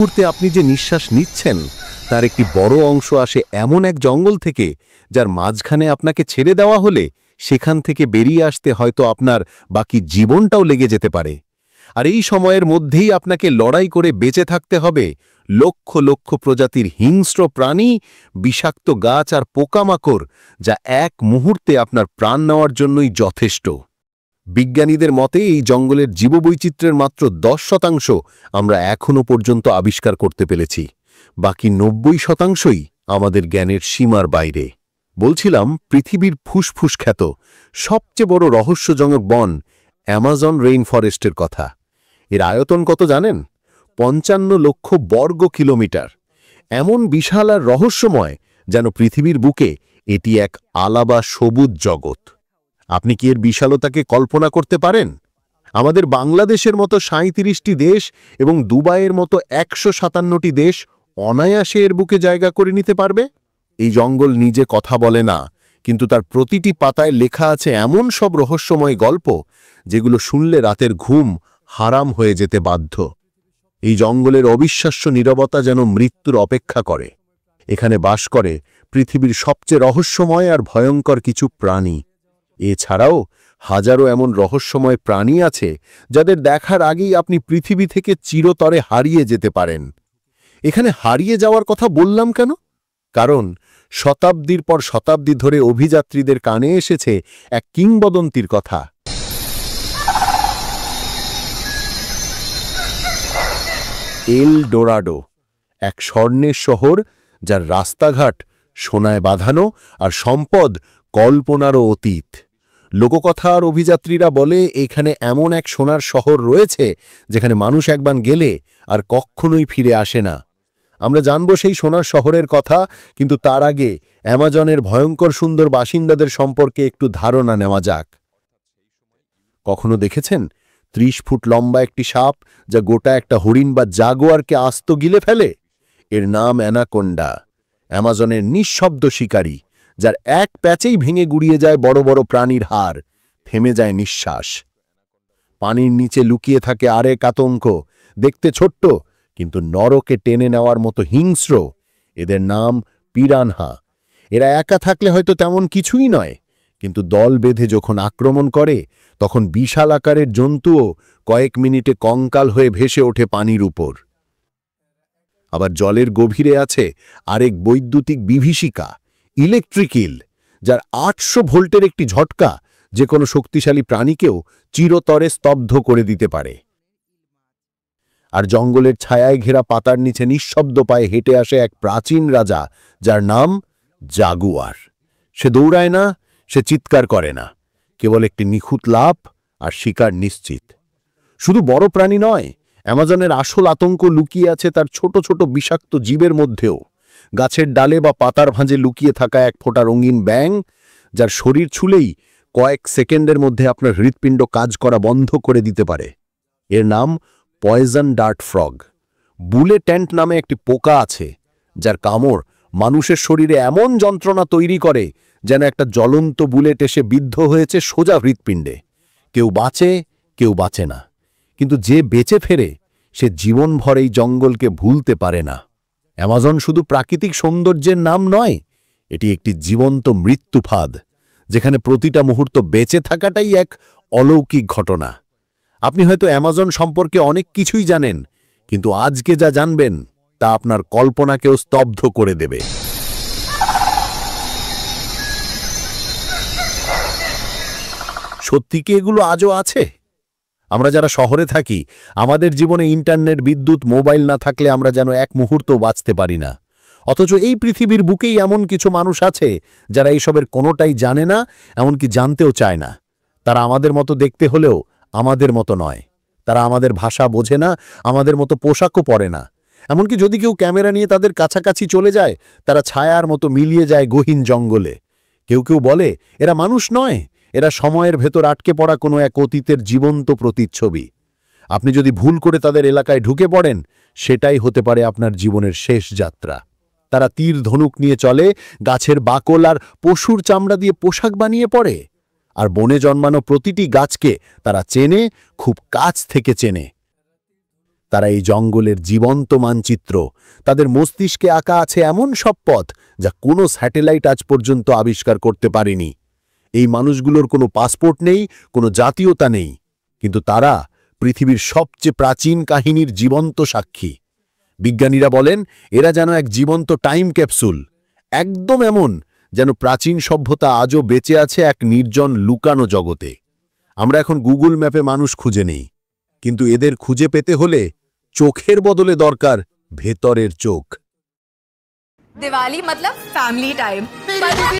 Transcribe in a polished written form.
মুহূর্তে আপনি যে নিঃশ্বাস নিচ্ছেন তার একটি বড় অংশ আসে এমন এক জঙ্গল থেকে যার মাঝখানে আপনাকে ছেড়ে দেওয়া হলে সেখান থেকে বেরিয়ে আসতে হয়তো আপনার বাকি জীবনটাও লেগে যেতে পারে। আর এই সময়ের মধ্যেই আপনাকে লড়াই করে বেঁচে থাকতে হবে লক্ষ লক্ষ প্রজাতির হিংস্র প্রাণী, বিষাক্ত গাছ আর পোকামাকড়, যা এক মুহূর্তে আপনার প্রাণ নেওয়ার জন্যই যথেষ্ট। বিজ্ঞানীদের মতে এই জঙ্গলের জীববৈচিত্র্যের মাত্র 10% আমরা এখনও পর্যন্ত আবিষ্কার করতে পেরেছি, বাকি 90%ই আমাদের জ্ঞানের সীমার বাইরে। বলছিলাম, পৃথিবীর ফুসফুস খ্যাত সবচেয়ে বড় রহস্যজনক বন অ্যামাজন রেইন ফরেস্টের কথা। এর আয়তন কত জানেন? 55 লক্ষ বর্গ কিলোমিটার। এমন বিশাল আর রহস্যময় যেন পৃথিবীর বুকে এটি এক আলাদা সবুজ জগৎ। আপনি কি এর বিশালতাকে কল্পনা করতে পারেন? আমাদের বাংলাদেশের মতো 37টি দেশ এবং দুবাইয়ের মতো 157টি দেশ অনায়াসে এর বুকে জায়গা করে নিতে পারবে। এই জঙ্গল নিজে কথা বলে না, কিন্তু তার প্রতিটি পাতায় লেখা আছে এমন সব রহস্যময় গল্প যেগুলো শুনলে রাতের ঘুম হারাম হয়ে যেতে বাধ্য। এই জঙ্গলের অবিশ্বাস্য নীরবতা যেন মৃত্যুর অপেক্ষা করে। এখানে বাস করে পৃথিবীর সবচেয়ে রহস্যময় আর ভয়ঙ্কর কিছু প্রাণী। এছাড়াও হাজারো এমন রহস্যময় প্রাণী আছে যাদের দেখার আগেই আপনি পৃথিবী থেকে চিরতরে হারিয়ে যেতে পারেন। এখানে হারিয়ে যাওয়ার কথা বললাম কেন? কারণ শতাব্দীর পর শতাব্দী ধরে অভিযাত্রীদের কানে এসেছে এক কিংবদন্তির কথা। এল ডোরাডো, এক স্বর্ণের শহর যার রাস্তাঘাট সোনায় বাঁধানো আর সম্পদ কল্পনারও অতীত। লোককথা আর অভিযাত্রীরা বলে এখানে এমন এক সোনার শহর রয়েছে যেখানে মানুষ একবার গেলে আর কখনোই ফিরে আসে না। আমরা জানব সেই সোনার শহরের কথা, কিন্তু তার আগে অ্যামাজনের ভয়ঙ্কর সুন্দর বাসিন্দাদের সম্পর্কে একটু ধারণা নেওয়া যাক। কখনো দেখেছেন 30 ফুট লম্বা একটি সাপ যা গোটা একটা হরিণ বা জাগুয়ারকে আস্ত গিলে ফেলে? এর নাম অ্যানাকোন্ডা। অ্যামাজনের নিঃশব্দ শিকারী, যার এক প্যাচেই ভেঙে গুড়িয়ে যায় বড় বড় প্রাণীর হাড়, থেমে যায় নিঃশ্বাস। পানির নিচে লুকিয়ে থাকে আরেক আতঙ্ক, দেখতে ছোট্ট কিন্তু নরকে টেনে নেওয়ার মতো হিংস্র। এদের নাম পিরানহা। এরা একা থাকলে হয়তো তেমন কিছুই নয়, কিন্তু দল বেঁধে যখন আক্রমণ করে তখন বিশাল আকারের জন্তুও কয়েক মিনিটে কঙ্কাল হয়ে ভেসে ওঠে পানির উপর। আবার জলের গভীরে আছে আরেক বৈদ্যুতিক বিভীষিকা, ইলেকট্রিক ইল, যার 800 ভোল্টের একটি ঝটকা যে কোনো শক্তিশালী প্রাণীকেও চিরতরে স্তব্ধ করে দিতে পারে। আর জঙ্গলের ছায়ায় ঘেরা পাতার নিচে নিঃশব্দ পায়ে হেঁটে আসে এক প্রাচীন রাজা, যার নাম জাগুয়ার। সে দৌড়ায় না, সে চিৎকার করে না, কেবল একটি নিখুঁত লাফ আর শিকার নিশ্চিত। শুধু বড় প্রাণী নয়, অ্যামাজনের আসল আতঙ্ক লুকিয়ে আছে তার ছোট ছোট বিষাক্ত জীবের মধ্যেও। গাছের ডালে বা পাতার ভাঁজে লুকিয়ে থাকা এক ফোঁটা রঙিন ব্যাঙ, যার শরীর ছুলেই কয়েক সেকেন্ডের মধ্যে আপনার হৃৎপিণ্ড কাজ করা বন্ধ করে দিতে পারে। এর নাম পয়জন ডার্ট ফ্রগ। বুলে ট্যান্ট নামে একটি পোকা আছে, যার কামড় মানুষের শরীরে এমন যন্ত্রণা তৈরি করে যেন একটা জ্বলন্ত বুলেট এসে বিদ্ধ হয়েছে সোজা হৃৎপিণ্ডে। কেউ বাঁচে, কেউ বাঁচে না, কিন্তু যে বেঁচে ফেরে সে জীবনভর এই জঙ্গলকে ভুলতে পারে না। অ্যামাজন শুধু প্রাকৃতিক সৌন্দর্যের নাম নয়, এটি একটি জীবন্ত মৃত্যু ফাঁদ, যেখানে প্রতিটা মুহূর্ত বেঁচে থাকাটাই এক অলৌকিক ঘটনা। আপনি হয়তো অ্যামাজন সম্পর্কে অনেক কিছুই জানেন, কিন্তু আজকে যা জানবেন তা আপনার কল্পনাকেও স্তব্ধ করে দেবে। সত্যি কি এগুলো আজও আছে? আমরা যারা শহরে থাকি, আমাদের জীবনে ইন্টারনেট, বিদ্যুৎ, মোবাইল না থাকলে আমরা যেন এক মুহূর্ত বাঁচতে পারি না। অথচ এই পৃথিবীর বুকেই এমন কিছু মানুষ আছে যারা এইসবের কোনোটাই জানে না, এমনকি জানতেও চায় না। তারা আমাদের মতো দেখতে হলেও আমাদের মতো নয়। তারা আমাদের ভাষা বোঝে না, আমাদের মতো পোশাকও পরে না। এমনকি যদি কেউ ক্যামেরা নিয়ে তাদের কাছাকাছি চলে যায়, তারা ছায়ার মতো মিলিয়ে যায় গহীন জঙ্গলে। কেউ কেউ বলে এরা মানুষ নয়, এরা সময়ের ভেতর আটকে পড়া কোনো এক অতীতের জীবন্ত প্রতিচ্ছবি। আপনি যদি ভুল করে তাদের এলাকায় ঢুকে পড়েন, সেটাই হতে পারে আপনার জীবনের শেষ যাত্রা। তারা তীর ধনুক নিয়ে চলে, গাছের বাকল আর পশুর চামড়া দিয়ে পোশাক বানিয়ে পড়ে। আর বনে জন্মানো প্রতিটি গাছকে তারা চেনে, খুব কাছ থেকে চেনে। তারা এই জঙ্গলের জীবন্ত মানচিত্র, তাদের মস্তিষ্কে আঁকা আছে এমন সব পথ যা কোনো স্যাটেলাইট আজ পর্যন্ত আবিষ্কার করতে পারেনি। এই মানুষগুলোর কোনো পাসপোর্ট নেই, কোনো জাতীয়তা নেই, কিন্তু তারা পৃথিবীর সবচেয়ে প্রাচীন কাহিনীর জীবন্ত সাক্ষী। বিজ্ঞানীরা বলেন এরা যেন এক জীবন্ত টাইম ক্যাপসুল, একদম এমন যেন প্রাচীন সভ্যতা আজও বেঁচে আছে এক নির্জন লুকানো জগতে। আমরা এখন গুগল ম্যাপে মানুষ খুঁজে নেই, কিন্তু এদের খুঁজে পেতে হলে চোখের বদলে দরকার ভেতরের চোখ। दिवाली मतलब फैमिली टाइम।